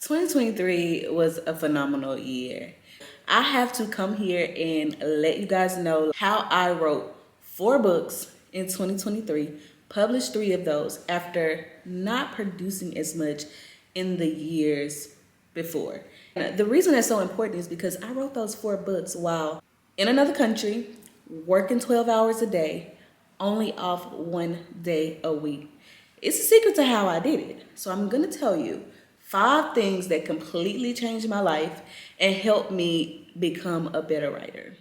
2023 was a phenomenal year. I have to come here and let you guys know how I wrote 4 books in 2023, published 3 of those after not producing as much in the years before. The reason that's so important is because I wrote those 4 books while in another country, working 12 hours a day, only off 1 day a week. It's a secret to how I did it. So I'm gonna tell you 5 things that completely changed my life and helped me become a better writer.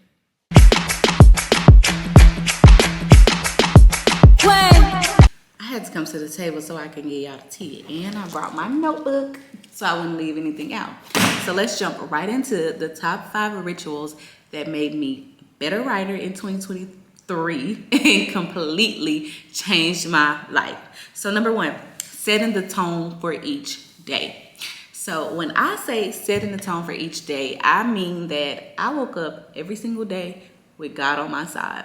I had to come to the table so I can get y'all the tea, and I brought my notebook so I wouldn't leave anything out. So let's jump right into the top 5 rituals that made me a better writer in 2023 and completely changed my life. So number 1, setting the tone for each day. So when I say setting the tone for each day, I mean that I woke up every single day with God on my side.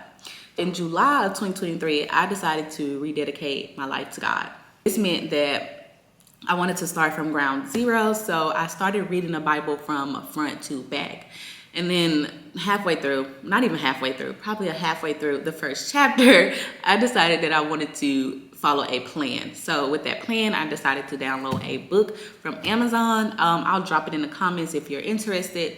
In July of 2023, I decided to rededicate my life to God. This meant that I wanted to start from ground zero, so I started reading the Bible from front to back. And then halfway through, not even halfway through, probably halfway through the first chapter, I decided that I wanted to follow a plan. So with that plan, I decided to download a book from Amazon. I'll drop it in the comments if you're interested,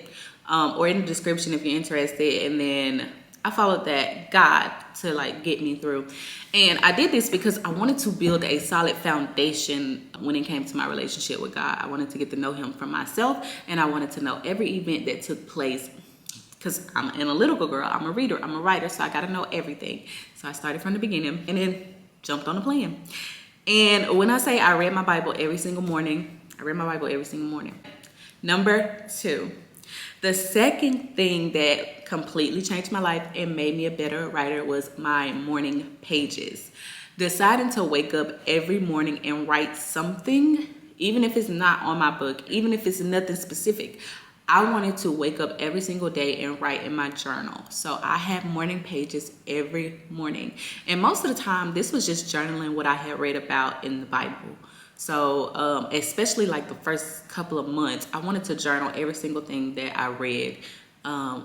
or in the description if you're interested. And then I followed that guide to get me through. And I did this because I wanted to build a solid foundation when it came to my relationship with God. I wanted to get to know him for myself, and I wanted to know every event that took place, because I'm an analytical girl, I'm a reader, I'm a writer, so I got to know everything. So I started from the beginning and then jumped on the plan. And when I say I read my Bible every single morning, I read my Bible every single morning. Number 2, the second thing that completely changed my life and made me a better writer was my morning pages. Deciding to wake up every morning and write something, even if it's not on my book, even if it's nothing specific. I wanted to wake up every single day and write in my journal. So I had morning pages every morning. And most of the time, this was just journaling what I had read about in the Bible. So especially the first couple of months, I wanted to journal every single thing that I read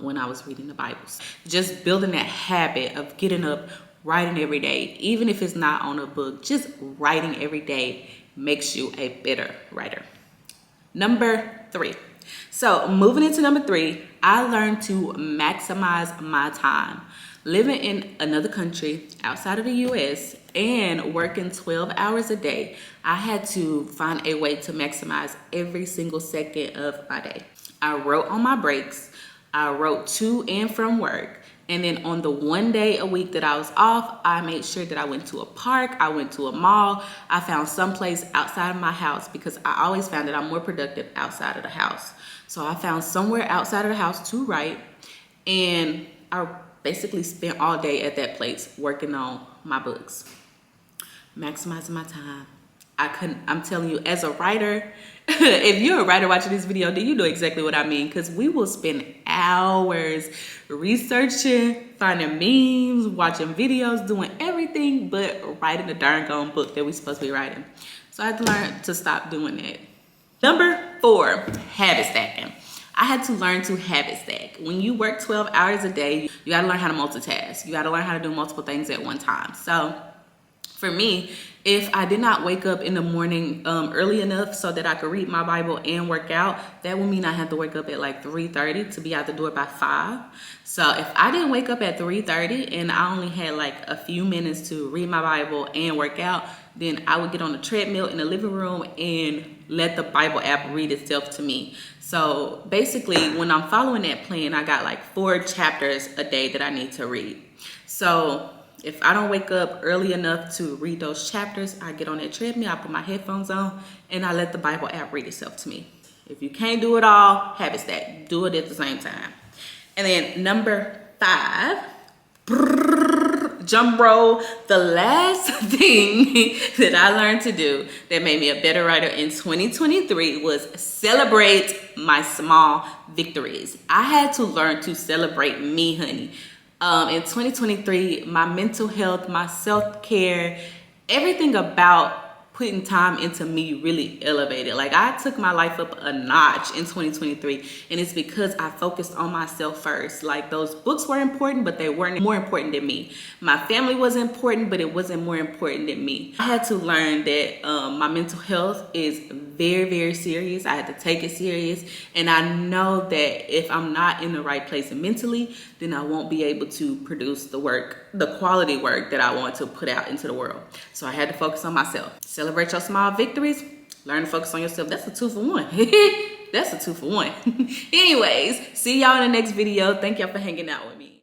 when I was reading the Bible. Just building that habit of getting up, writing every day, even if it's not on a book, just writing every day makes you a better writer. Number 3. So moving into number 3, I learned to maximize my time. Living in another country outside of the US and working 12 hours a day, I had to find a way to maximize every single second of my day. I wrote on my breaks, I wrote to and from work, and then on the 1 day a week that I was off, I made sure that I went to a park, I went to a mall, I found someplace outside of my house, because I always found that I'm more productive outside of the house. So I found somewhere outside of the house to write, and I basically spent all day at that place working on my books, maximizing my time. I'm telling you, as a writer, if you're a writer watching this video, then you know exactly what I mean, because we will spend hours researching, finding memes, watching videos, doing everything but writing the darn gone book that we're supposed to be writing. So I had to learn to stop doing that. Number 4, habit stacking. I had to learn to habit stack. When you work 12 hours a day, you gotta learn how to multitask. You gotta learn how to do multiple things at one time. So for me, if I did not wake up in the morning early enough so that I could read my Bible and work out, that would mean I had to wake up at 3:30 to be out the door by 5. So if I didn't wake up at 3:30 and I only had a few minutes to read my Bible and work out, then I would get on the treadmill in the living room and let the Bible app read itself to me. So basically, when I'm following that plan, I got 4 chapters a day that I need to read. So if I don't wake up early enough to read those chapters, I get on that treadmill, I put my headphones on, and I let the Bible app read itself to me. If you can't do it all, habit stack. Do it at the same time. And then number 5, drum roll, the last thing that I learned to do that made me a better writer in 2023 was celebrate my small victories. I had to learn to celebrate me, honey. In 2023, my mental health, my self-care, everything about putting time into me really elevated. Like, I took my life up a notch in 2023, and it's because I focused on myself first. Like, those books were important, but they weren't more important than me. My family was important, but it wasn't more important than me. I had to learn that my mental health is very, very serious. I had to take it serious, and I know that if I'm not in the right place mentally, then I won't be able to produce the work, the quality work that I want to put out into the world. So I had to focus on myself. Celebrate your small victories. Learn to focus on yourself. That's a 2 for 1. That's a 2 for 1. Anyways, see y'all in the next video. Thank y'all for hanging out with me.